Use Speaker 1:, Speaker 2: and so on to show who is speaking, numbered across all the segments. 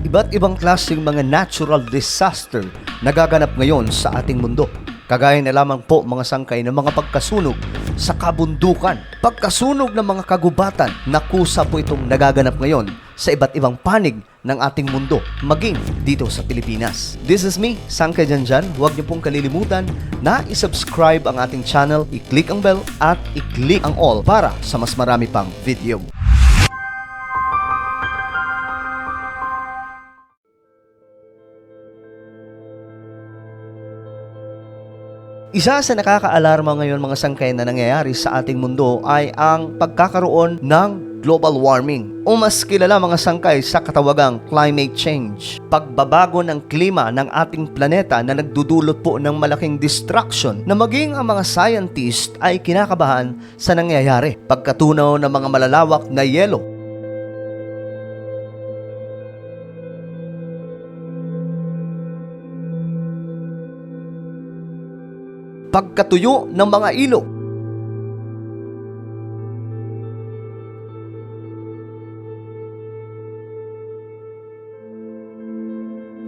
Speaker 1: iba't ibang klaseng mga natural disaster nagaganap ngayon sa ating mundo. Kagaya na lamang po mga sangkay ng mga pagkasunog sa kabundukan, pagkasunog ng mga kagubatan, nakusa po itong nagaganap ngayon sa iba't ibang panig ng ating mundo, maging dito sa Pilipinas. This is me, Sangkay Janjan. Huwag niyo pong kalilimutan na i-subscribe ang ating channel, i-click ang bell at i-click ang all para sa mas marami pang video. Isa sa nakakaalarma ngayon mga sangkay na nangyayari sa ating mundo ay ang pagkakaroon ng global warming o mas kilala mga sangkay sa katawagang climate change. Pagbabago ng klima ng ating planeta na nagdudulot po ng malaking destruction na maging ang mga scientist ay kinakabahan sa nangyayari. Pagkatunaw ng mga malalawak na yelo, pagkatuyo ng mga ilog,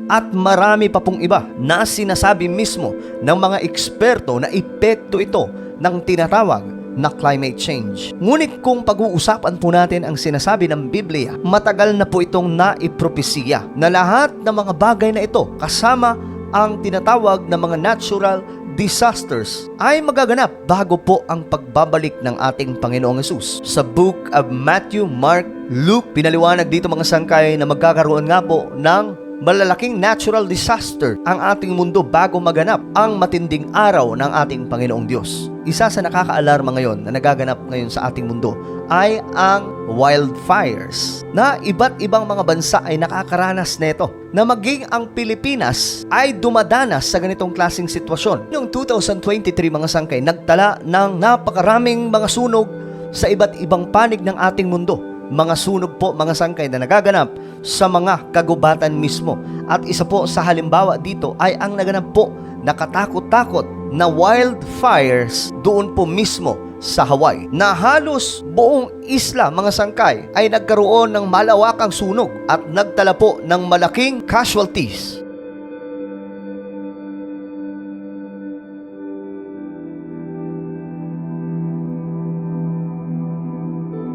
Speaker 1: at marami pa pong iba na sinasabi mismo ng mga eksperto na epekto ito ng tinatawag na climate change. Ngunit kung pag-uusapan po natin ang sinasabi ng Biblia, matagal na po itong naipropesiya na lahat ng mga bagay na ito kasama ang tinatawag na mga natural disasters ay magaganap bago po ang pagbabalik ng ating Panginoong Hesus. Sa Book of Matthew, Mark, Luke, pinaliwanag dito mga sangkay na magkakaroon nga po ng malalaking natural disaster ang ating mundo bago maganap ang matinding araw ng ating Panginoong Diyos. Isa sa nakakaalarma ngayon na nagaganap ngayon sa ating mundo ay ang wildfires na iba't ibang mga bansa ay nakakaranas nito na maging ang Pilipinas ay dumadanas sa ganitong klaseng sitwasyon. Noong 2023 mga sangkay, nagtala ng napakaraming mga sunog sa iba't ibang panig ng ating mundo. Mga sunog po mga sangkay na nagaganap sa mga kagubatan mismo. At isa po sa halimbawa dito ay ang naganap po nakatakot-takot na wildfires doon po mismo sa Hawaii, na halos buong isla mga sangkay ay nagkaroon ng malawakang sunog at nagtala po ng malaking casualties.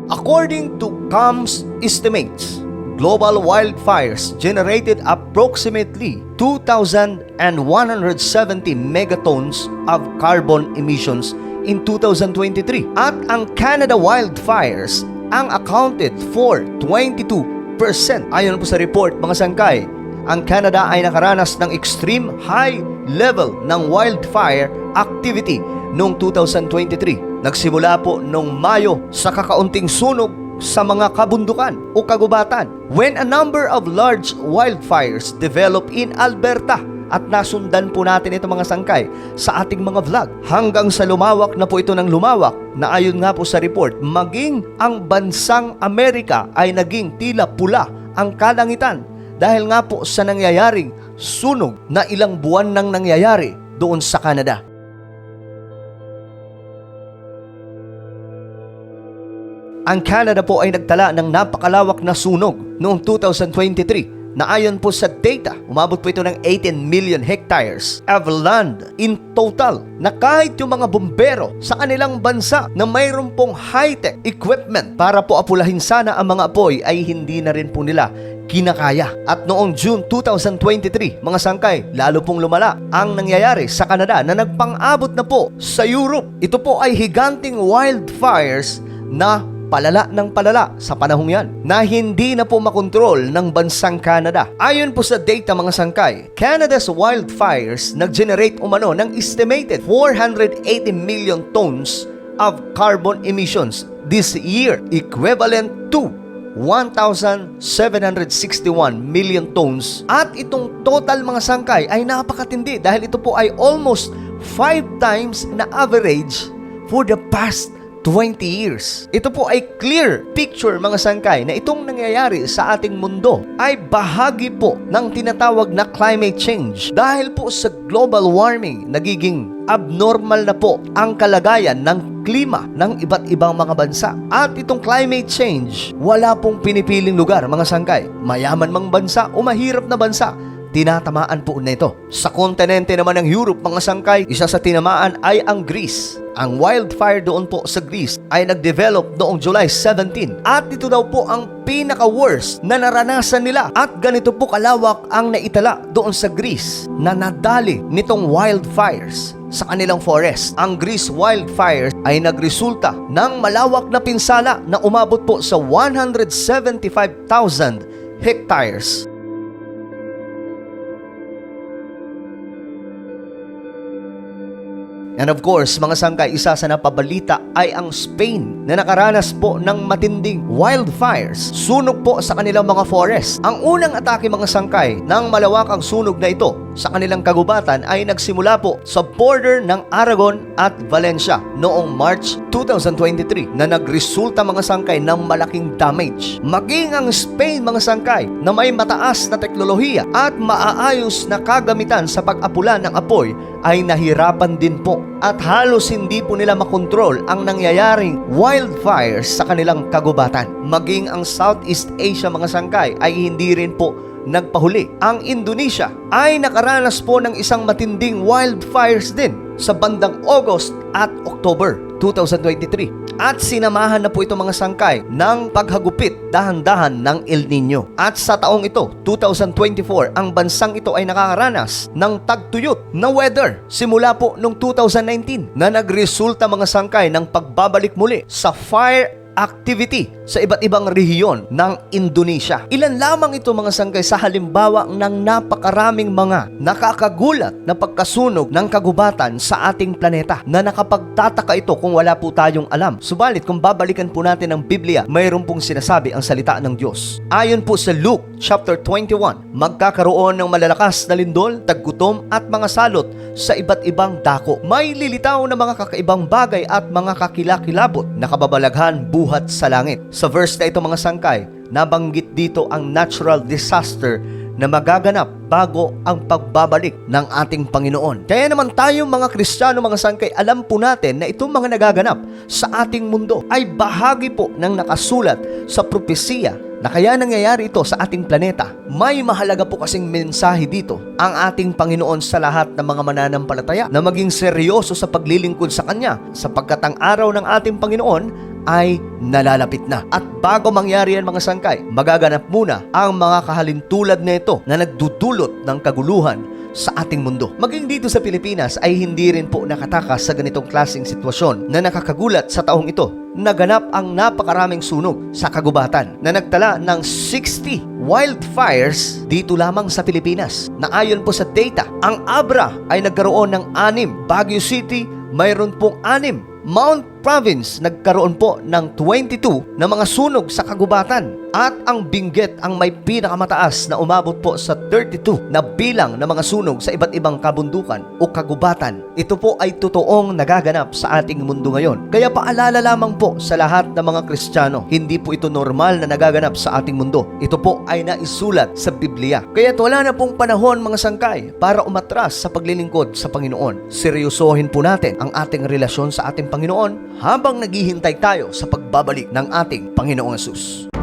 Speaker 1: According to CAM's estimates, global wildfires generated approximately 2,170 megatons of carbon emissions in 2023. At ang Canada wildfires ang accounted for 22%. Ayon po sa report mga sangkay, ang Canada ay nakaranas ng extreme high level ng wildfire activity noong 2023. Nagsimula po noong Mayo sa kakaunting sunog sa mga kabundukan o kagubatan when a number of large wildfires developed in Alberta. At nasundan po natin ito mga sangkay sa ating mga vlog hanggang sa lumawak na po ito ng lumawak na ayon nga po sa report, maging ang bansang Amerika ay naging tila pula ang kalangitan dahil nga po sa nangyayaring sunog na ilang buwan nang nangyayari doon sa Canada. Ang Canada po ay nagtala ng napakalawak na sunog noong 2023 na ayon po sa data, umabot po ito ng 18 million hectares of land in total, na kahit yung mga bumbero sa kanilang bansa na mayroon pong high-tech equipment para po apulahin sana ang mga apoy ay hindi na rin po nila kinakaya. At noong June 2023, mga sangkay, lalo pong lumala ang nangyayari sa Canada na nagpang-abot na po sa Europe. Ito po ay higanting wildfires na palala ng palala sa panahong yan na hindi na po makontrol ng bansang Canada. Ayon po sa data mga sangkay, Canada's wildfires nag-generate umano ng estimated 480 million tons of carbon emissions this year, equivalent to 1,761 million tons. At itong total mga sangkay ay napakatindi dahil ito po ay almost 5 times na average for the past 20 years. Ito po ay clear picture mga sangkay na itong nangyayari sa ating mundo ay bahagi po ng tinatawag na climate change. Dahil po sa global warming, nagiging abnormal na po ang kalagayan ng klima ng iba't ibang mga bansa. At itong climate change, wala pong pinipiling lugar mga sangkay. Mayaman mang bansa o mahirap na bansa, tinatamaan po na ito. Sa kontinente naman ng Europe, mga sangkay, isa sa tinamaan ay ang Greece. Ang wildfire doon po sa Greece ay nag-develop noong July 17. At ito daw po ang pinaka-worst na naranasan nila. At ganito po kalawak ang naitala doon sa Greece na nadali nitong wildfires sa kanilang forest. Ang Greece wildfires ay nagresulta ng malawak na pinsala na umabot po sa 175,000 hectares. And of course, mga sangkay, isa sa napabalita ay ang Spain na nakaranas po ng matinding wildfires. Sunog po sa kanilang mga forest. Ang unang atake mga sangkay ng malawakang sunog na ito sa kanilang kagubatan ay nagsimula po sa border ng Aragon at Valencia noong March 2023 na nagresulta mga sangkay ng malaking damage. Maging ang Spain mga sangkay na may mataas na teknolohiya at maaayos na kagamitan sa pag-apula ng apoy ay nahirapan din po at halos hindi po nila makontrol ang nangyayaring wildfires sa kanilang kagubatan. Maging ang Southeast Asia mga sangkay ay hindi rin po nagpahuli. Ang Indonesia ay nakaranas po ng isang matinding wildfires din sa bandang August at October 2023. At sinamahan na po ito mga sangkay ng paghagupit dahan-dahan ng El Nino. At sa taong ito, 2024, ang bansang ito ay nakakaranas ng tagtuyot na weather simula po noong 2019 na nagresulta mga sangkay ng pagbabalik muli sa fire activity sa iba't ibang rehiyon ng Indonesia. Ilan lamang ito mga sangkay sa halimbawa ng napakaraming mga nakakagulat na pagkasunog ng kagubatan sa ating planeta na nakapagtataka ito kung wala po tayong alam. Subalit kung babalikan po natin ang Biblia, mayroon pong sinasabi ang salita ng Diyos. Ayon po sa Luke chapter 21, magkakaroon ng malalakas na lindol, taggutom at mga salot sa iba't ibang dako. May lilitaw na mga kakaibang bagay at mga kakilakilabot na kababalaghan buhat sa langit. Sa verse na ito mga sangkay, nabanggit dito ang natural disaster na magaganap bago ang pagbabalik ng ating Panginoon. Kaya naman tayong mga Kristiyano mga sangkay, alam po natin na itong mga nagaganap sa ating mundo ay bahagi po ng nakasulat sa propesiya na kaya nangyayari ito sa ating planeta. May mahalaga po kasing mensahe dito ang ating Panginoon sa lahat ng mga mananampalataya na maging seryoso sa paglilingkod sa Kanya sapagkat ang araw ng ating Panginoon ay nalalapit na. At bago mangyari yan mga sangkay, magaganap muna ang mga kahalintulad na ito na nagdudulot ng kaguluhan sa ating mundo. Maging dito sa Pilipinas ay hindi rin po nakatakas sa ganitong klaseng sitwasyon na nakakagulat sa taong ito. Naganap ang napakaraming sunog sa kagubatan na nagtala ng 60 wildfires dito lamang sa Pilipinas. Na ayon po sa data, ang Abra ay nagkaroon ng 6, Baguio City mayroon pong 6, Mount Province nagkaroon po ng 22 na mga sunog sa kagubatan. At ang Benguet ang may pinakamataas na umabot po sa 32 na bilang ng mga sunog sa iba't ibang kabundukan o kagubatan. Ito po ay totoong nagaganap sa ating mundo ngayon. Kaya paalala lamang po sa lahat ng mga Kristiyano, hindi po ito normal na nagaganap sa ating mundo. Ito po ay naisulat sa Biblia. Kaya wala na pong panahon mga sangkay para umatras sa paglilingkod sa Panginoon. Seryosohin po natin ang ating relasyon sa ating Panginoon habang naghihintay tayo sa pagbabalik ng ating Panginoong Hesus.